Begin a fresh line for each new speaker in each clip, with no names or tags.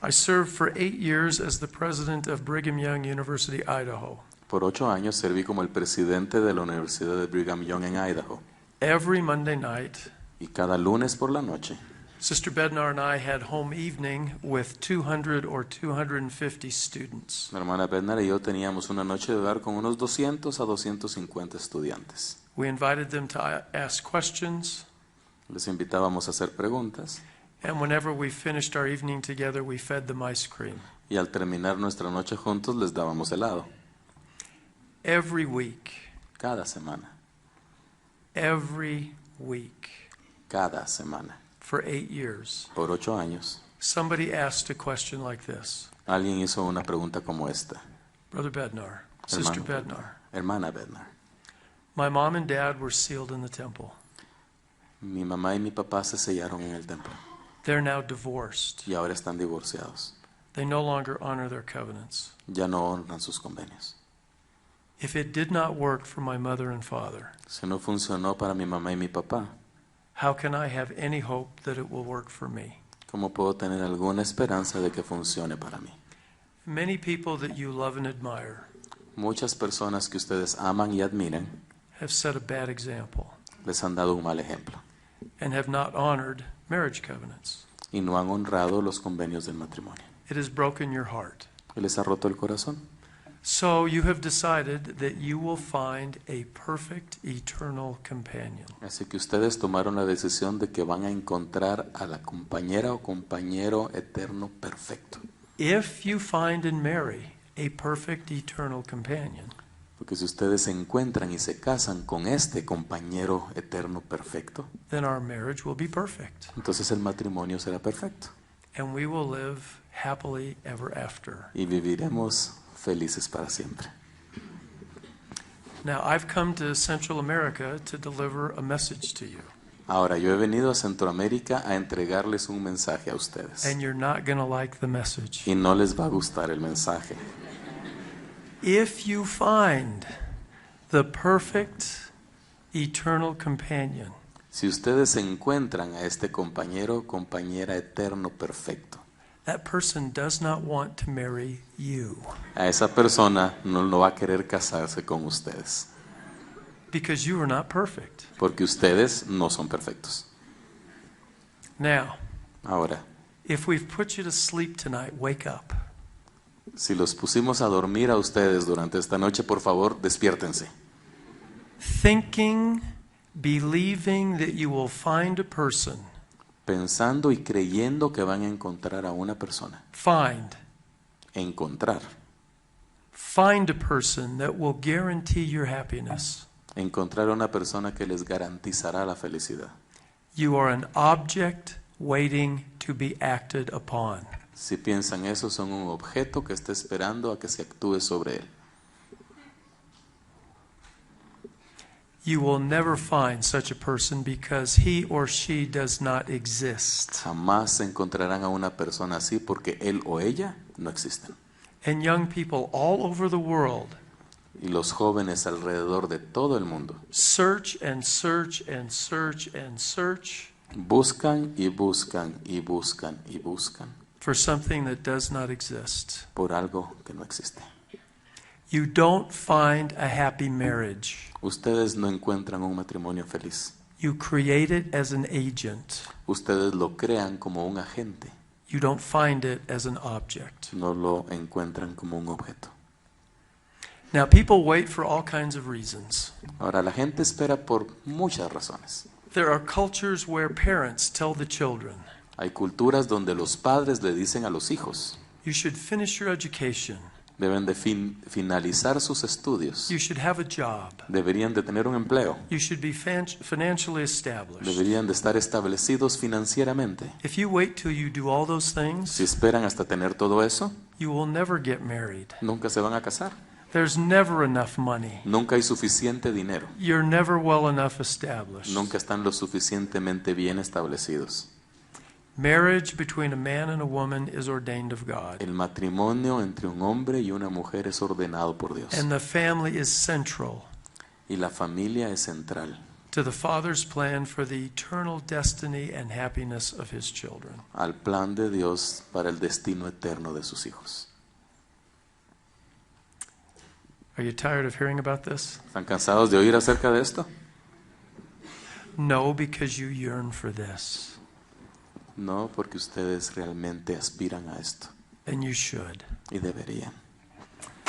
I served for 8 years as the president of Brigham Young University, Idaho.
Por 8 años serví como el presidente de la Universidad de Brigham Young en Idaho.
Every Monday night,
Y cada lunes por la noche,
Sister Bednar and I had home evening with 200 or 250 students.
mi hermana Bednar y yo teníamos una noche de hogar con unos 200 a 250 estudiantes.
We invited them to ask questions,
Les invitábamos a hacer preguntas
and whenever we finished our evening together, we fed them ice cream.
y al terminar nuestra noche juntos les dábamos helado.
Every week,
Cada semana,
every week,
cada semana,
for 8 years,
por 8 años,
somebody asked a question like this.
alguien hizo una pregunta como esta.
Brother Bednar, Sister
Hermano
Bednar,
Hermana Bednar,
my mom and dad were sealed in the temple.
mi mamá y mi papá se sellaron en el templo
They're now divorced.
y ahora están divorciados.
They no longer honor their covenants.
Ya no honran sus convenios.
If it did not work for my mother and father,
Si no funcionó para mi mamá y mi papá,
how can I have any hope that it will work for me?
¿cómo puedo tener alguna esperanza de que funcione para mí?
Many people that you love and admire
Muchas personas que ustedes aman y admiran
have set a bad example
les han dado un mal ejemplo
and have not honored marriage covenants.
y no han honrado los convenios del matrimonio.
It has broken your heart.
Y les ha roto el corazón.
So you have decided that you will find a perfect eternal companion.
Así que ustedes tomaron la decisión de que van a encontrar a la compañera o compañero eterno perfecto.
If you find and marry a perfect eternal companion,
Porque si ustedes se encuentran y se casan con este compañero eterno perfecto,
then our marriage will be perfect,
entonces el matrimonio será perfecto
and we will live happily ever after.
y viviremos felices para siempre.
Now, I've come to Central America to deliver a message to you,
Ahora, yo he venido a Centroamérica a entregarles un mensaje a ustedes
and you're not going to like the message.
y no les va a gustar el mensaje.
If you find the perfect eternal companion,
Si ustedes encuentran a este compañero o compañera eterno perfecto,
that person does not want to marry you
a esa persona no va a querer casarse con ustedes,
because you are not perfect.
porque ustedes no son perfectos.
Now,
Ahora,
if we've put you to sleep tonight, wake up.
si los pusimos a dormir a ustedes durante esta noche, por favor, despiértense.
Thinking, believing that you will find a person,
Pensando y creyendo que van a encontrar a una persona. Encontrar.
Find a person that will guarantee your happiness.
Encontrar a una persona que les garantizará la felicidad.
You are an object waiting to be acted upon.
Si piensan eso, son un objeto que está esperando a que se actúe sobre él.
You will never find such a person because he or she does not exist.
Jamás se encontrarán a una persona así porque él o ella no existen.
And young people all over the world
Y los jóvenes alrededor de todo el mundo
search and search and search and search
buscan y buscan y buscan y buscan
for something that does not exist.
por algo que no existe.
You don't find a happy marriage.
Ustedes no encuentran un matrimonio feliz.
You create it as an agent.
Ustedes lo crean como un agente.
You don't find it as an object.
No lo encuentran como un objeto.
Now, people wait for all kinds of reasons.
Ahora, la gente espera por muchas razones.
There are cultures where parents tell the children,
Hay culturas donde los padres le dicen a los hijos,
you should finish your education.
deben de finalizar sus estudios,
You should have a job.
deberían de tener un empleo,
You should be financially established.
deberían de estar establecidos financieramente.
If you wait till you do all those
Si
things,
esperan hasta tener todo eso,
you will never get married.
nunca se van a casar.
There's never enough money.
Nunca hay suficiente dinero.
You're never well enough established.
Nunca están lo suficientemente bien establecidos.
Marriage between a man and a woman is ordained of God.
El matrimonio entre un hombre y una mujer es ordenado por Dios.
And the family is central
Y la familia es central
to the Father's plan for the eternal destiny and happiness of His children.
al plan de Dios para el destino eterno de sus hijos.
Are you tired of hearing about this?
¿Están cansados de oír acerca de esto?
No, because you yearn for this.
No, porque ustedes realmente aspiran a esto
And you should.
y deberían.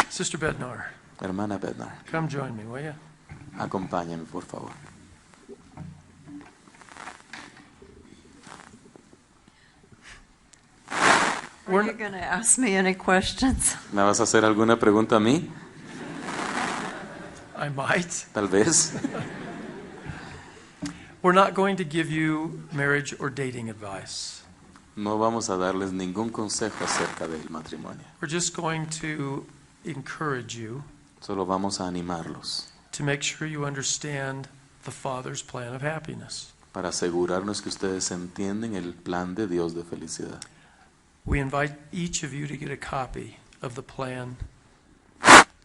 Sister Bednar,
Hermana Bednar,
come join me, will you?
acompáñame por favor.
Are you going to ask me any questions?
¿Me vas a hacer alguna pregunta a mí?
I might.
Tal vez.
We're not going to give you marriage or dating advice.
No vamos a darles ningún consejo acerca del matrimonio.
We're just going to encourage you
Solo vamos a animarlos
to make sure you understand the Father's plan of happiness.
para asegurarnos que ustedes entienden el plan de Dios de felicidad.
We invite each of you to get a copy of the plan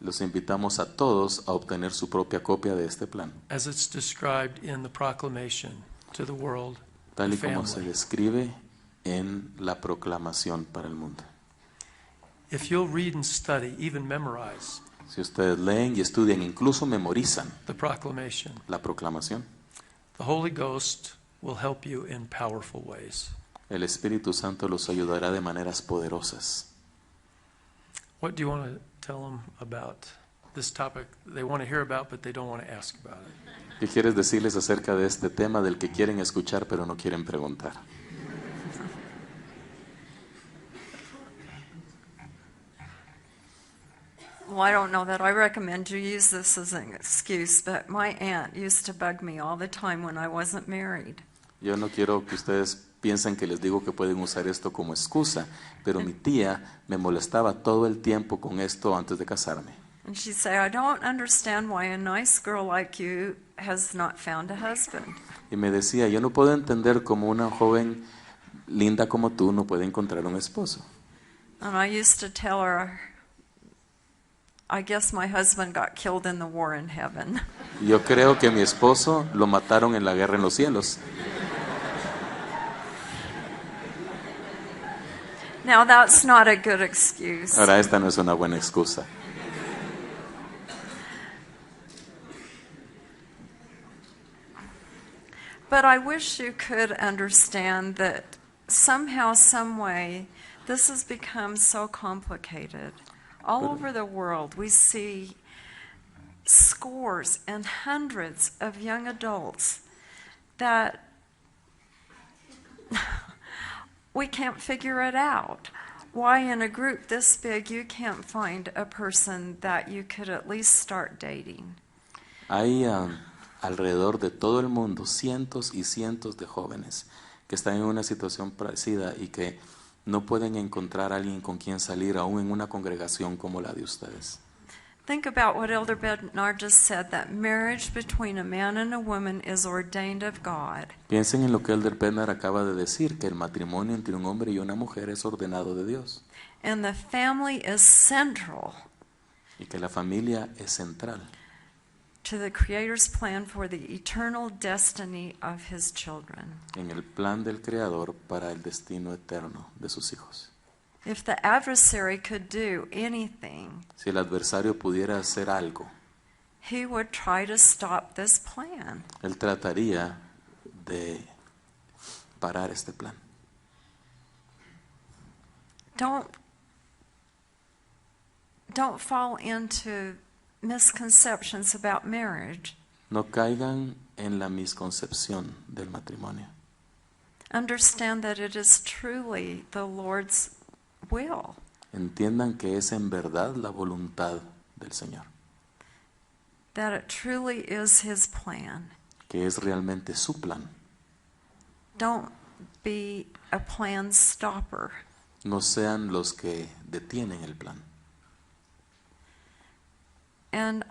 Los invitamos a todos a obtener su propia copia de este plan,
as it's described in the proclamation to the world
tal y
and
como se
family.
describe en la proclamación para el mundo.
If you'll read and study, even memorize
Si ustedes leen y estudian, incluso memorizan
the proclamation,
la proclamación,
the Holy Ghost will help you in powerful ways.
el Espíritu Santo los ayudará de maneras poderosas.
What do you want to tell them about this topic they want to hear about, but they don't want to ask about it?
¿Qué quieres decirles acerca de este tema del que quieren escuchar pero no quieren preguntar?
Well, I don't know that I recommend you use this as an excuse, but my aunt used to bug me all the time when I wasn't married.
Yo no quiero que ustedes piensen que les digo que pueden usar esto como excusa, pero mi tía me molestaba todo el tiempo con esto antes de casarme.
And she'd say, I don't understand why a nice girl like you has not found a husband.
Y me decía, yo no puedo entender cómo una joven linda como tú no puede encontrar un esposo.
And I used to tell her, I guess my husband got killed in the war in heaven.
Y yo creo que mi esposo lo mataron en la guerra en los cielos.
Now, that's not a good excuse.
Ahora, esta no es una buena excusa.
But I wish you could understand that somehow, some way, this has become so complicated. All over the world, we see scores and hundreds of young adults that we can't figure it out. Why in a group this big you can't find a person that you could at least start dating?
Hay alrededor de todo el mundo cientos y cientos de jóvenes que están en una situación parecida y que no pueden encontrar a alguien con quien salir aún en una congregación como la de ustedes.
Think about what Elder Bednar just said, that marriage between a man and a woman is ordained of God.
Piensen en lo que Elder Bednar acaba de decir, que el matrimonio entre un hombre y una mujer es ordenado de Dios
And the family is central
y que la familia es central
to the Creator's plan for the eternal destiny of His children.
en el plan del Creador para el destino eterno de sus hijos.
If the adversary could do anything,
Si el adversario pudiera hacer algo,
he would try to stop this plan.
él trataría de parar este plan.
Don't fall into misconceptions about marriage.
No caigan en la misconcepción del matrimonio.
Understand that it is truly the Lord's will.
Entiendan que es en verdad la voluntad del Señor,
That it truly is His plan.
que es realmente su plan.
Don't be a plan stopper.
No sean los que detienen el plan.
And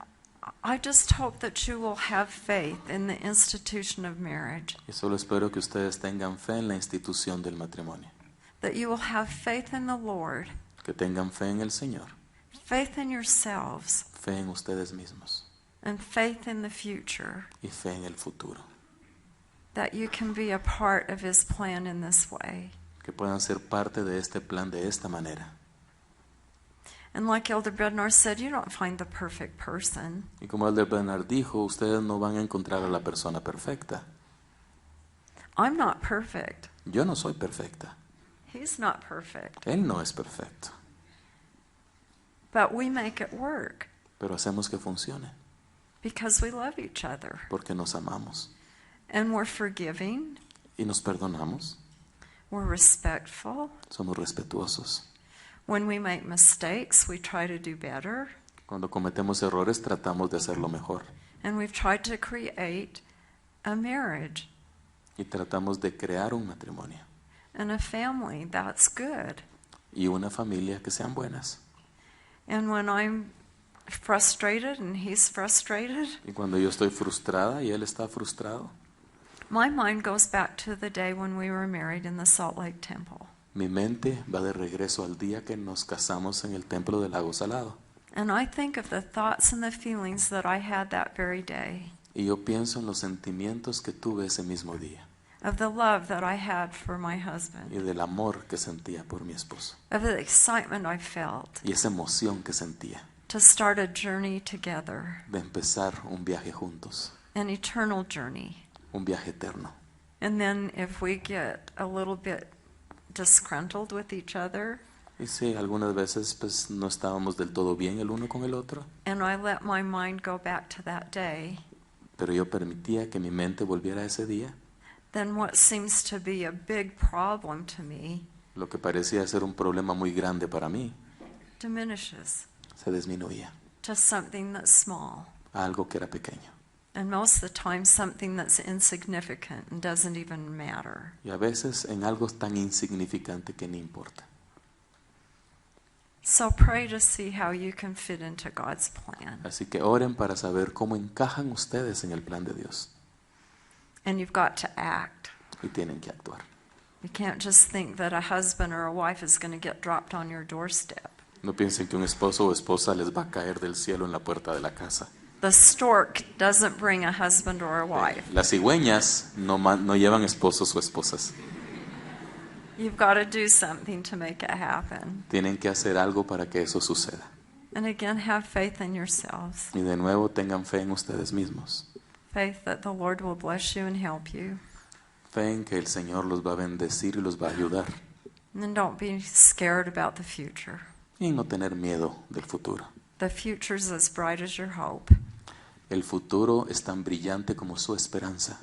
I just hope that you will have faith in the institution of marriage.
Y solo espero que ustedes tengan fe en la institución del matrimonio,
That you will have faith in the Lord,
que tengan fe en el Señor,
faith in yourselves,
fe en ustedes mismos,
and faith in the future,
y fe en el futuro.
that you can be a part of His plan in this way.
Que puedan ser parte de este plan de esta manera.
And like Elder Bednar said, you don't find the perfect person.
Y como Elder Bernard dijo, ustedes no van a encontrar a la persona perfecta.
I'm not perfect.
Yo no soy perfecta.
He's not perfect.
Él no es perfecto.
But we make it work
Pero hacemos que funcione
because we love each other.
porque nos amamos.
And we're forgiving.
Y nos perdonamos.
We're respectful.
Somos respetuosos.
When we make mistakes, we try to do better.
Cuando cometemos errores tratamos de hacerlo mejor.
And we've tried to create a marriage
Y tratamos de crear un matrimonio.
and a family that's good.
Y una familia que sean buenas.
And when I'm frustrated and he's frustrated,
Y cuando yo estoy frustrada y él está frustrado,
my mind goes back to the day when we were married in the Salt Lake Temple.
mi mente va de regreso al día que nos casamos en el templo del lago Salado.
And I think of the thoughts and the feelings that I had that very day,
Y yo pienso en los sentimientos que tuve ese mismo día.
of the love that I had for my husband,
Y del amor que sentía por mi esposo.
of the excitement I felt
Y esa emoción que sentía
to start a journey together,
de empezar un viaje juntos.
an eternal journey.
Un viaje eterno.
And then if we get a little bit disgruntled with each other,
Y sí, algunas veces pues no estábamos del todo bien el uno con el otro.
and I let my mind go back to that day,
Pero yo permitía que mi mente volviera a ese día.
then what seems to be a big problem to me
Lo que parecía ser un problema muy grande para mí
diminishes
se disminuía
to something that's small.
a algo que era pequeño.
And most of the time, something that's insignificant and doesn't even matter.
Y a veces en algo tan insignificante que ni importa.
So pray to see how you can fit into God's plan.
Así que oren para saber cómo encajan ustedes en el plan de Dios.
And you've got to act.
Y tienen que actuar.
You can't just think that a husband or a wife is going to get dropped on your doorstep.
No piensen que un esposo o esposa les va a caer del cielo en la puerta de la casa.
The stork doesn't bring a husband or a wife.
Las cigüeñas no llevan esposos o esposas.
You've got to do something to make it happen.
Tienen que hacer algo para que eso suceda.
And again, have faith in yourselves.
Y de nuevo tengan fe en ustedes mismos.
Faith that the Lord will bless you and help you.
Fe en que el Señor los va a bendecir y los va a ayudar.
And then don't be scared about the future.
Y no tener miedo del futuro.
The future's as bright as your hope.
El futuro es tan brillante como su esperanza.